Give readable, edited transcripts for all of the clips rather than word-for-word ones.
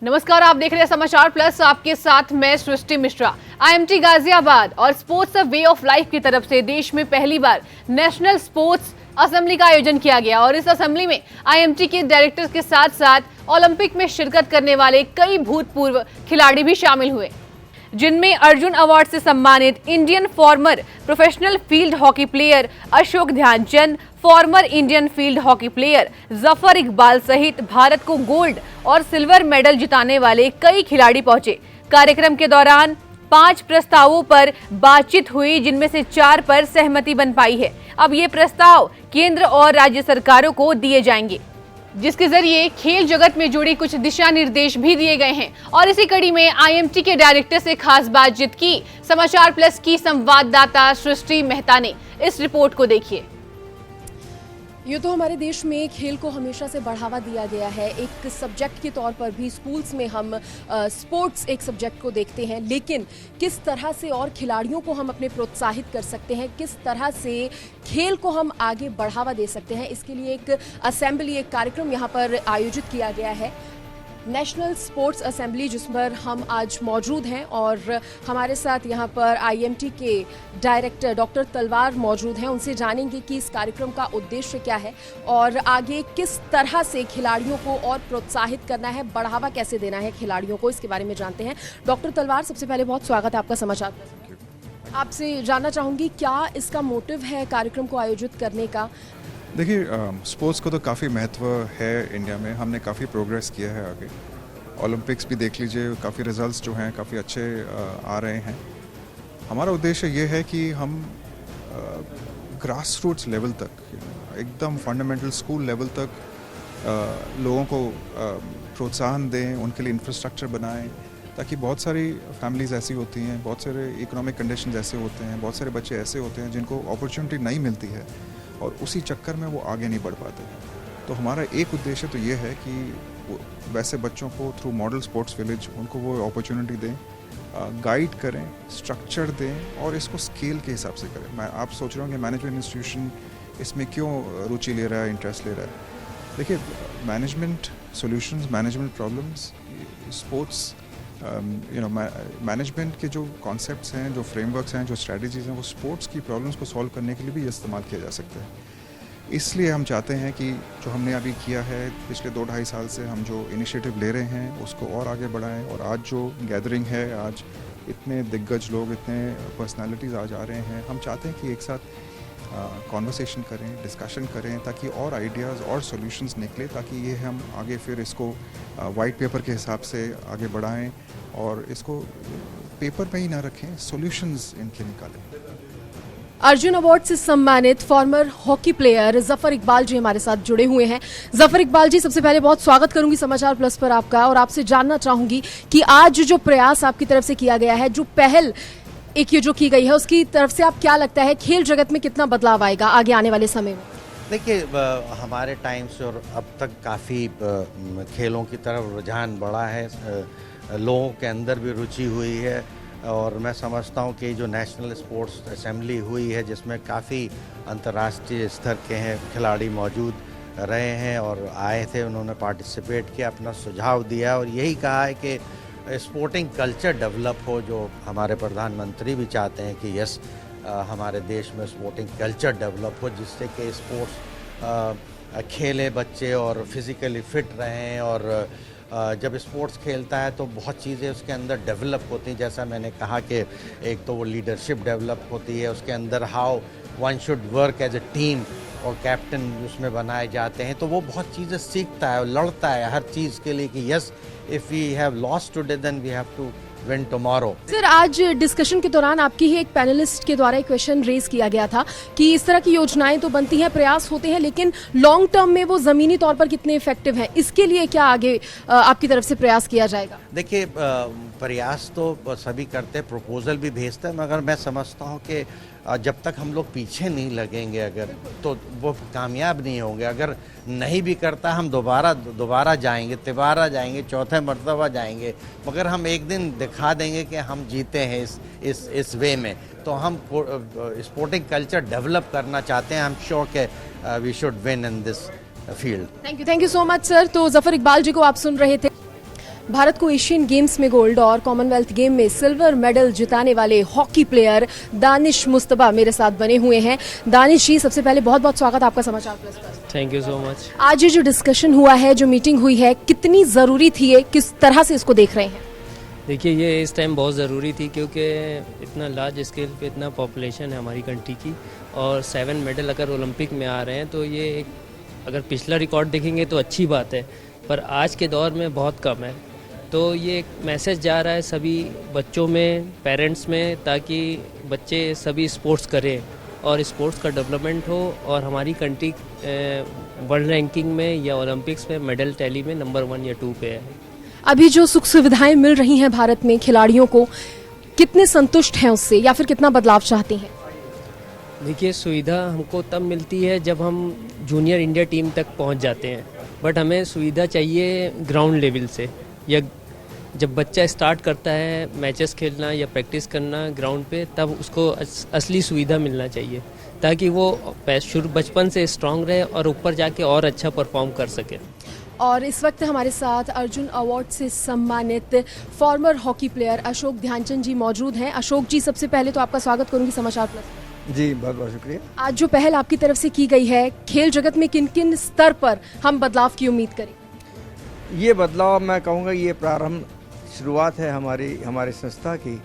नमस्कार, आप देख रहे हैं समाचार प्लस। आपके साथ मैं सृष्टि मिश्रा। आईएमटी गाजियाबाद और स्पोर्ट्स वे ऑफ लाइफ की तरफ से देश में पहली बार नेशनल स्पोर्ट्स असेंबली का आयोजन किया गया और इस असेंबली में आईएमटी के डायरेक्टर्स के साथ साथ ओलंपिक में शिरकत करने वाले कई भूतपूर्व खिलाड़ी भी शामिल हुए, जिनमें अर्जुन अवार्ड से सम्मानित Indian former professional field hockey player Ashok Dhyanchand, former Indian field hockey player Zafar Iqbal सहित भारत को गोल्ड और सिल्वर मेडल जिताने वाले कई खिलाड़ी पहुंचे। कार्यक्रम के दौरान 5 प्रस्तावों पर बातचीत हुई, जिनमें से 4 पर सहमति बन पाई है। अब ये प्रस्ताव केंद्र और राज्य सरकारों को दिए जाएंगे, जिसके जरिए खेल जगत में जुड़ी कुछ दिशा निर्देश भी दिए गए हैं। और इसी कड़ी में आईएमटी के डायरेक्टर से खास बातचीत की समाचार प्लस की संवाददाता सृष्टि मेहता ने। इस रिपोर्ट को देखिए। ये तो हमारे देश में खेल को हमेशा से बढ़ावा दिया गया है। एक सब्जेक्ट के तौर पर भी स्कूल्स में हम स्पोर्ट्स एक सब्जेक्ट को देखते हैं, लेकिन किस तरह से और खिलाड़ियों को हम अपने प्रोत्साहित कर सकते हैं, किस तरह से खेल को हम आगे बढ़ावा दे सकते हैं, इसके लिए एक असेंबली, एक कार्यक्रम यहाँ पर आयोजित किया गया है, नेशनल स्पोर्ट्स असेंबली, जिस पर हम आज मौजूद हैं। और हमारे साथ यहाँ पर आईएमटी के डायरेक्टर डॉक्टर तलवार मौजूद हैं। उनसे जानेंगे कि इस कार्यक्रम का उद्देश्य क्या है और आगे किस तरह से खिलाड़ियों को और प्रोत्साहित करना है, बढ़ावा कैसे देना है खिलाड़ियों को, इसके बारे में जानते हैं। डॉक्टर तलवार, सबसे पहले बहुत स्वागत है आपका समाचार। आपसे जानना चाहूँगी, क्या इसका मोटिव है कार्यक्रम को आयोजित करने का? देखिए, स्पोर्ट्स को तो काफ़ी महत्व है इंडिया में। हमने काफ़ी प्रोग्रेस किया है आगे। ओलंपिक्स भी देख लीजिए, काफ़ी रिजल्ट्स जो हैं काफ़ी अच्छे आ रहे हैं। हमारा उद्देश्य ये है कि हम ग्रास रूट्स लेवल तक, एकदम फंडामेंटल स्कूल लेवल तक लोगों को प्रोत्साहन दें, उनके लिए इंफ्रास्ट्रक्चर बनाएं, ताकि बहुत सारी फैमिलीज़ ऐसी होती हैं, बहुत सारे इकोनॉमिक कंडीशंस ऐसे होते हैं, बहुत सारे बच्चे ऐसे होते हैं जिनको अपॉर्चुनिटी नहीं मिलती है और उसी चक्कर में वो आगे नहीं बढ़ पाते। तो हमारा एक उद्देश्य तो ये है कि वैसे बच्चों को थ्रू मॉडल स्पोर्ट्स विलेज उनको वो अपॉर्चुनिटी दें, गाइड करें, स्ट्रक्चर दें और इसको स्केल के हिसाब से करें। आप सोच रहे हो कि मैनेजमेंट इंस्टीट्यूशन इसमें क्यों रुचि ले रहा है, इंटरेस्ट ले रहा है। देखिए, management solutions, management problems, sports management के जो कॉन्सेप्ट्स हैं, जो फ्रेमवर्क्स हैं, जो स्ट्रेटजीज़ हैं, वो स्पोर्ट्स की प्रॉब्लम्स को सॉल्व करने के लिए भी इस्तेमाल किया जा सकता है। इसलिए हम चाहते हैं कि जो हमने अभी किया है पिछले 2-2.5 साल से, हम जो इनिशिएटिव ले रहे हैं उसको और आगे बढ़ाएं। और आज जो गैदरिंग है, आज इतने दिग्गज लोग, इतने पर्सनालिटीज़ आज आ रहे हैं, हम चाहते हैं कि एक साथ कॉन्वर्सेशन करें, डिस्कशन करें, ताकि और आइडियाज़ और सॉल्यूशंस निकले, ताकि ये हम आगे फिर इसको वाइट पेपर के हिसाब से आगे बढ़ाएं और इसको पेपर पे ही ना रखें, सॉल्यूशंस इनके निकालें। अर्जुन अवार्ड से सम्मानित former hockey player Zafar Iqbal ji हमारे साथ जुड़े हुए हैं। जफर इकबाल जी, सबसे पहले बहुत स्वागत करूंगी समाचार प्लस पर आपका, और आपसे जानना चाहूंगी कि आज जो प्रयास आपकी तरफ से किया गया है, जो पहल एक ये जो की गई है, उसकी तरफ से आप क्या लगता है खेल जगत में कितना बदलाव आएगा आगे आने वाले समय में? देखिए, हमारे टाइम से और अब तक काफ़ी खेलों की तरफ रुझान बढ़ा है, लोगों के अंदर भी रुचि हुई है। और मैं समझता हूँ कि जो नेशनल स्पोर्ट्स असेंबली हुई है, जिसमें काफ़ी अंतर्राष्ट्रीय स्तर के हैं खिलाड़ी मौजूद रहे हैं और आए थे, उन्होंने पार्टिसिपेट किया, अपना सुझाव दिया और यही कहा है कि स्पोर्टिंग कल्चर डेवलप हो, जो हमारे प्रधानमंत्री भी चाहते हैं कि यस, हमारे देश में स्पोर्टिंग कल्चर डेवलप हो, जिससे कि स्पोर्ट्स खेले बच्चे और फिज़िकली फिट रहें। और जब स्पोर्ट्स खेलता है तो बहुत चीज़ें उसके अंदर डेवलप होती हैं, जैसा मैंने कहा कि एक तो वो लीडरशिप डेवलप होती है, उसके अंदर how one should work as a team, और कैप्टन उसमें बनाए जाते हैं, तो वो बहुत चीज़ें सीखता है और लड़ता है हर चीज़ के लिए कि yes, if we have lost today then we have to win tomorrow. Sir, आज डिस्कशन के दौरान आपकी ही एक पैनलिस्ट के द्वारा एक क्वेश्चन रेज किया गया था कि इस तरह की योजनाएं तो बनती हैं, प्रयास होते हैं, लेकिन लॉन्ग टर्म में वो ज़मीनी तौर पर कितने इफेक्टिव हैं, इसके लिए क्या आगे आपकी तरफ से प्रयास किया जाएगा? देखिए, प्रयास तो सभी करते हैं, प्रपोजल भी भेजते हैं, मगर मैं समझता हूँ कि जब तक हम लोग पीछे नहीं लगेंगे अगर, तो वो कामयाब नहीं होंगे। अगर नहीं भी करता, हम दोबारा जाएंगे, तिबारा जाएंगे, चौथे मरतबा जाएंगे, मगर हम एक दिन दिखा देंगे कि हम जीते हैं इस वे में। तो हम स्पोर्टिंग कल्चर डेवलप करना चाहते हैं। आई एम श्योर कि we should win in this field. Thank you so much sir. तो जफर इकबाल जी को आप सुन रहे थे। भारत को एशियन गेम्स में गोल्ड और कॉमनवेल्थ गेम में सिल्वर मेडल जिताने वाले हॉकी प्लेयर दानिश मुस्तबा मेरे साथ बने हुए हैं। दानिश जी, सबसे पहले बहुत बहुत स्वागत आपका समाचार प्लस पर। Thank you so much. आज ये जो डिस्कशन हुआ है, जो मीटिंग हुई है, कितनी ज़रूरी थी ये, किस तरह से इसको देख रहे हैं? देखिए, ये इस टाइम बहुत ज़रूरी थी क्योंकि इतना लार्ज स्केल पे इतना पॉपुलेशन है हमारी कंट्री की, और 7 मेडल अगर ओलंपिक में आ रहे हैं तो ये एक, अगर पिछला रिकॉर्ड देखेंगे तो अच्छी बात है, पर आज के दौर में बहुत कम है। तो ये एक मैसेज जा रहा है सभी बच्चों में, पेरेंट्स में, ताकि बच्चे सभी स्पोर्ट्स करें और स्पोर्ट्स का डेवलपमेंट हो और हमारी कंट्री वर्ल्ड रैंकिंग में या ओलंपिक्स में मेडल टैली में नंबर 1 या 2 पे है। अभी जो सुख सुविधाएं मिल रही हैं भारत में खिलाड़ियों को, कितने संतुष्ट हैं उससे या फिर कितना बदलाव चाहते हैं? देखिए, सुविधा हमको तब मिलती है जब हम जूनियर इंडिया टीम तक पहुंच जाते हैं, बट हमें सुविधा चाहिए ग्राउंड लेवल से, या जब बच्चा स्टार्ट करता है मैचेस खेलना या प्रैक्टिस करना ग्राउंड पे, तब उसको असली सुविधा मिलना चाहिए ताकि वो शुरू बचपन से स्ट्रांग रहे और ऊपर जाके और अच्छा परफॉर्म कर सके। और इस वक्त हमारे साथ अर्जुन अवार्ड से सम्मानित former hockey player Ashok Dhyanchand ji मौजूद हैं। अशोक जी, सबसे पहले तो आपका स्वागत करूंगी समाचार प्लस। जी, बहुत बहुत शुक्रिया। आज जो पहल आपकी तरफ से की गई है, खेल जगत में किन किन स्तर पर हम बदलाव की उम्मीद करें? ये बदलाव मैं कहूँगा ये प्रारंभ शुरुआत है हमारी संस्था की,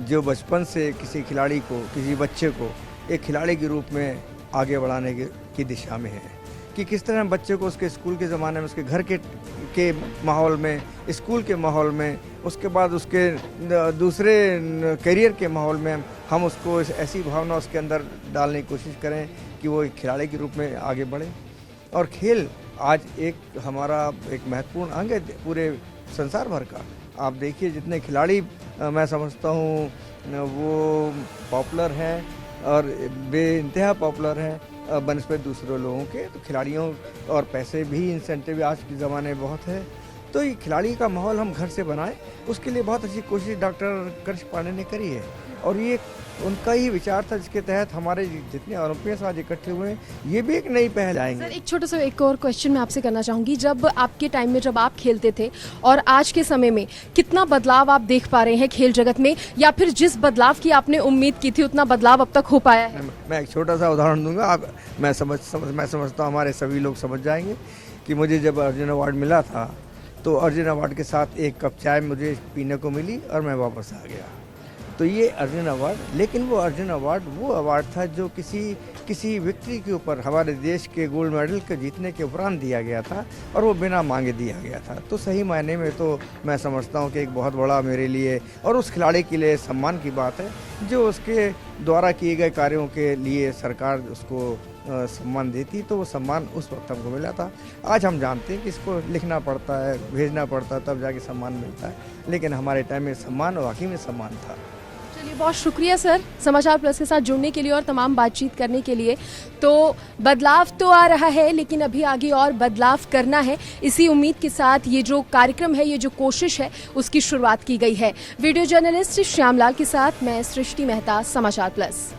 जो बचपन से किसी खिलाड़ी को, किसी बच्चे को एक खिलाड़ी के रूप में आगे बढ़ाने की दिशा में है कि किस तरह बच्चे को उसके स्कूल के ज़माने में, उसके घर के माहौल में, स्कूल के माहौल में, उसके बाद उसके दूसरे करियर के माहौल में हम उसको ऐसी भावना उसके अंदर डालने की कोशिश करें कि वो एक खिलाड़ी के रूप में आगे बढ़े। और खेल आज एक हमारा एक महत्वपूर्ण अंग है पूरे संसार भर का। आप देखिए, जितने खिलाड़ी मैं समझता हूँ वो पॉपुलर हैं और बेइंतहा पॉपुलर हैं बनस्पत दूसरे लोगों के, तो खिलाड़ियों और पैसे भी, इंसेंटिव आज के ज़माने में बहुत है। तो ये खिलाड़ी का माहौल हम घर से बनाएं, उसके लिए बहुत अच्छी कोशिश डॉक्टर कर्ष पांडे ने करी है, और ये उनका ही विचार था जिसके तहत हमारे जितने ओलंपियंस आज इकट्ठे हुए हैं, ये भी एक नई पहल आएंगे। सर, एक छोटा सा एक और क्वेश्चन मैं आपसे करना चाहूँगी। जब आपके टाइम में, जब आप खेलते थे और आज के समय में, कितना बदलाव आप देख पा रहे हैं खेल जगत में, या फिर जिस बदलाव की आपने उम्मीद की थी उतना बदलाव अब तक हो पाया है? मैं एक छोटा सा उदाहरण दूंगा। मैं समझता हूँ हमारे सभी लोग समझ जाएंगे कि मुझे जब अर्जुन अवार्ड मिला था तो अर्जुन अवार्ड के साथ एक कप चाय मुझे पीने को मिली और मैं वापस आ गया। तो ये अर्जुन अवार्ड, लेकिन वो अर्जुन अवार्ड वो अवार्ड था जो किसी व्यक्ति के ऊपर, हमारे देश के गोल्ड मेडल के जीतने के उपरांत दिया गया था, और वो बिना मांगे दिया गया था। तो सही मायने में तो मैं समझता हूँ कि एक बहुत बड़ा मेरे लिए और उस खिलाड़ी के लिए सम्मान की बात है, जो उसके द्वारा किए गए कार्यों के लिए सरकार उसको सम्मान देती, तो वो सम्मान उस वक्त हमको मिला था। आज हम जानते हैं कि इसको लिखना पड़ता है, भेजना पड़ता है, तब जाके सम्मान मिलता है, लेकिन हमारे टाइम में सम्मान वाकई में सम्मान था। चलिए, बहुत शुक्रिया सर समाचार प्लस के साथ जुड़ने के लिए और तमाम बातचीत करने के लिए। तो बदलाव तो आ रहा है, लेकिन अभी आगे और बदलाव करना है। इसी उम्मीद के साथ ये जो कार्यक्रम है, ये जो कोशिश है, उसकी शुरुआत की गई है। वीडियो जर्नलिस्ट श्यामलाल के साथ मैं सृष्टि मेहता, समाचार प्लस।